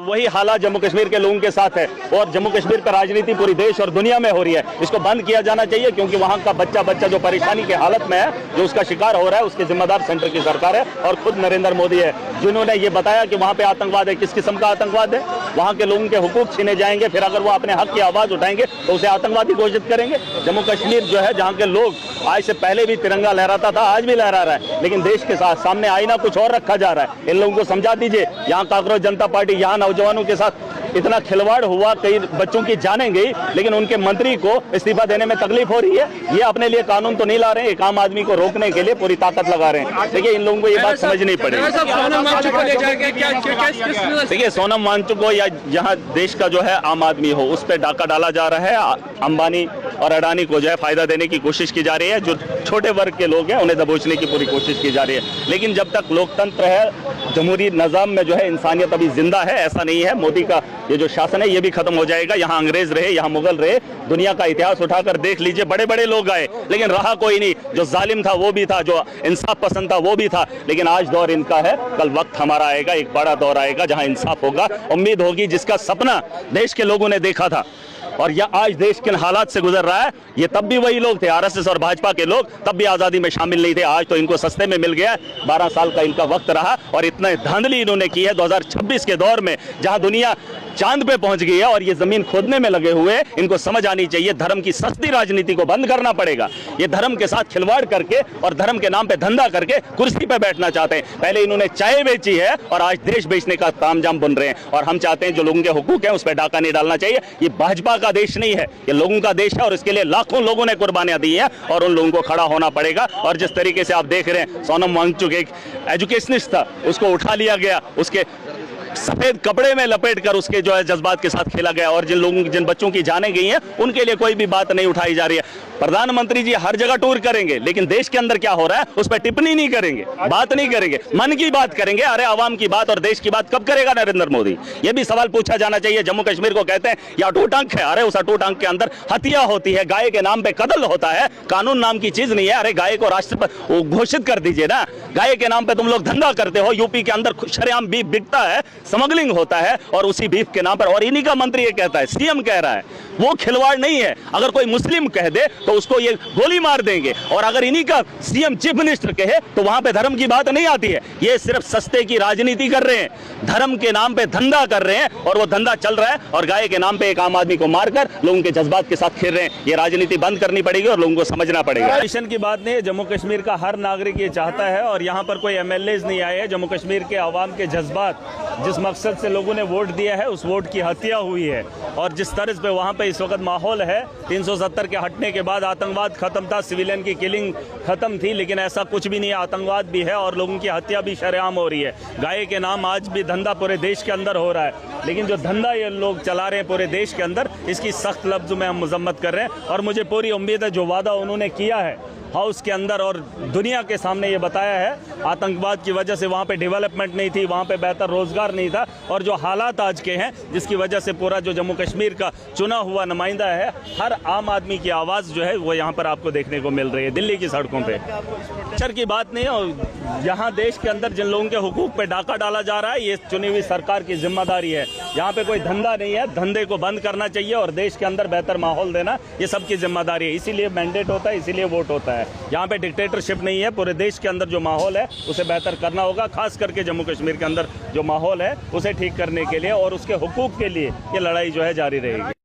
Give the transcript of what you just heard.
वही हालात जम्मू कश्मीर के लोगों के साथ है और जम्मू कश्मीर पर राजनीति पूरी देश और दुनिया में हो रही है। इसको बंद किया जाना चाहिए क्योंकि वहाँ का बच्चा जो परेशानी की हालत में है, जो उसका शिकार हो रहा है, उसके जिम्मेदार सेंटर की सरकार है और खुद नरेंद्र मोदी है, जिन्होंने ये बताया कि वहाँ पे आतंकवाद है। किस किस्म का आतंकवाद है? वहाँ के लोगों के हुकूक छीने जाएंगे, फिर अगर वो अपने हक की आवाज उठाएंगे तो उसे आतंकवादी घोषित करेंगे। जम्मू कश्मीर जो है, जहाँ के लोग आज से पहले भी तिरंगा लहराता था, आज भी लहरा रहा है, लेकिन देश के साथ सामने आईना कुछ और रखा जा रहा है। इन लोगों को समझा दीजिए। यहाँ कांग्रेस जनता पार्टी, यहाँ नौजवानों के साथ इतना खिलवाड़ हुआ, कई बच्चों की जानें गई, लेकिन उनके मंत्री को इस्तीफा देने में तकलीफ हो रही है। ये अपने लिए कानून तो नहीं ला रहे हैं, एक आम आदमी को रोकने के लिए पूरी ताकत लगा रहे हैं। देखिए, इन लोगों को ये बात समझनी पड़ेगी। देखिए, सोनम वांगचुक को या यहाँ देश का जो है आम आदमी हो, उस पर डाका डाला जा रहा है। अंबानी और अडानी को जो है फायदा देने की कोशिश की जा रही है। जो छोटे वर्ग के लोग हैं उन्हें दबोचने की पूरी कोशिश की जा रही है। लेकिन जब तक लोकतंत्र है, जमहूरी निज़ाम में जो है इंसानियत अभी जिंदा है, ऐसा नहीं है। मोदी का ये जो शासन है ये भी खत्म हो जाएगा। यहाँ अंग्रेज रहे, यहाँ मुगल रहे, दुनिया का इतिहास उठाकर देख लीजिए, बड़े बड़े लोग आए लेकिन रहा कोई नहीं। जो जालिम था वो भी था, जो इंसाफ पसंद था वो भी था। लेकिन आज दौर इनका है, कल वक्त हमारा आएगा, एक बड़ा दौर आएगा जहाँ इंसाफ होगा। उम्मीद होगी, जिसका सपना देश के लोगों ने देखा था और यह आज देश किन हालात से गुजर रहा है, ये तब भी वही लोग थे, आरएसएस और भाजपा के लोग, तब भी आज़ादी में शामिल नहीं थे। आज तो इनको सस्ते में मिल गया। 12 साल का इनका वक्त रहा और इतना धांधली इन्होंने की है 2026 के दौर में, जहां दुनिया चांद पे पहुंच गई है और ये जमीन खोदने में लगे हुए। इनको समझ आनी चाहिए, धर्म की सस्ती राजनीति को बंद करना पड़ेगा। ये धर्म के साथ खिलवाड़ करके और धर्म के नाम पे धंधा करके कुर्सी पे बैठना चाहते हैं। पहले इन्होंने चाय बेची है और आज देश बेचने का तामझाम बन रहे हैं। और हम चाहते हैं जो लोगों के हुकूक है उस पर डाका नहीं डालना चाहिए। ये भाजपा का देश नहीं है, ये लोगों का देश है और इसके लिए लाखों लोगों ने कुर्बानियां दी हैं और उन लोगों को खड़ा होना पड़ेगा। और जिस तरीके से आप देख रहे हैं, सोनम वांगचुक एक एजुकेशनिस्ट था, उसको उठा लिया गया, उसके सफेद कपड़े में लपेटकर उसके जो है जज्बात के साथ खेला गया और जिन बच्चों की जानें गई हैं उनके लिए कोई भी बात नहीं उठाई जा रही है। प्रधानमंत्री जी हर जगह टूर करेंगे लेकिन देश के अंदर क्या हो रहा है उस पर टिप्पणी नहीं करेंगे, बात नहीं करेंगे, मन की बात करेंगे। अरे आवाम की बात और देश की बात कब करेगा नरेंद्र मोदी? ये भी सवाल पूछा जाना चाहिए। जम्मू कश्मीर को कहते हैं ये अटूट अंक है। अरे उस अटूट अंक के अंदर हत्या होती है, गाय के नाम पे कत्ल होता है, कानून नाम की चीज नहीं है। अरे गाय को राष्ट्र घोषित कर दीजिए ना। गाय के नाम पे तुम लोग धंधा करते हो। यूपी के अंदर शरेआम बीफ बिकता है, स्मगलिंग होता है और उसी बीफ के नाम पर, और इन्हीं का मंत्री ये कहता है, सीएम कह रहा है, वो खिलवाड़ नहीं है। अगर कोई मुस्लिम कह दे तो उसको ये गोली मार देंगे और अगर इन्हीं का सीएम चीफ मिनिस्टर कहे तो वहां पे धर्म की बात नहीं आती है। ये सिर्फ सस्ते की राजनीति कर रहे हैं, धर्म के नाम पे धंधा कर रहे हैं और वो धंधा चल रहा है और गाय के नाम पे एक आम आदमी को मारकर लोगों के जज्बात के साथ खेल रहे हैं। ये राजनीति बंद करनी पड़ेगी और लोगों को समझना पड़ेगा। मिशन की बात नहीं है, जम्मू कश्मीर का हर नागरिक ये चाहता है और यहाँ पर कोई एमएलए नहीं आए हैं। जम्मू कश्मीर के आवाम के जज्बात, जिस मकसद से लोगों ने वोट दिया है उस वोट की हत्या हुई है और जिस तर्ज पे वहाँ पे इस वक्त माहौल है, 370 के हटने के बाद आतंकवाद खत्म था, सिविलियन की किलिंग खत्म थी, लेकिन ऐसा कुछ भी नहीं है। आतंकवाद भी है और लोगों की हत्या भी शरेआम हो रही है। गाय के नाम आज भी धंधा पूरे देश के अंदर हो रहा है, लेकिन जो धंधा ये लोग चला रहे हैं पूरे देश के अंदर, इसकी सख्त लफ्ज़ में हम मजम्मत कर रहे हैं। और मुझे पूरी उम्मीद है जो वादा उन्होंने किया है हाउस के अंदर और दुनिया के सामने ये बताया है, आतंकवाद की वजह से वहाँ पे डेवलपमेंट नहीं थी, वहाँ पे बेहतर रोजगार नहीं था और जो हालात आज के हैं जिसकी वजह से पूरा जो जम्मू कश्मीर का चुना हुआ नुमाइंदा है, हर आम आदमी की आवाज़ जो है वो यहाँ पर आपको देखने को मिल रही है दिल्ली की सड़कों पे। शर की बात नहीं है और यहाँ देश के अंदर जिन लोगों के हुकूक पे डाका डाला जा रहा है ये चुनी हुई सरकार की जिम्मेदारी है। यहाँ पे कोई धंधा नहीं है, धंधे को बंद करना चाहिए और देश के अंदर बेहतर माहौल देना ये सबकी जिम्मेदारी है। इसीलिए मैंडेट होता है, इसीलिए वोट होता है। यहाँ पे डिक्टेटरशिप नहीं है, पूरे देश के अंदर जो माहौल है उसे बेहतर करना होगा, खास करके जम्मू कश्मीर के अंदर जो माहौल है उसे ठीक करने के लिए और उसके हुकूक के लिए ये लड़ाई जो है जारी रहेगी।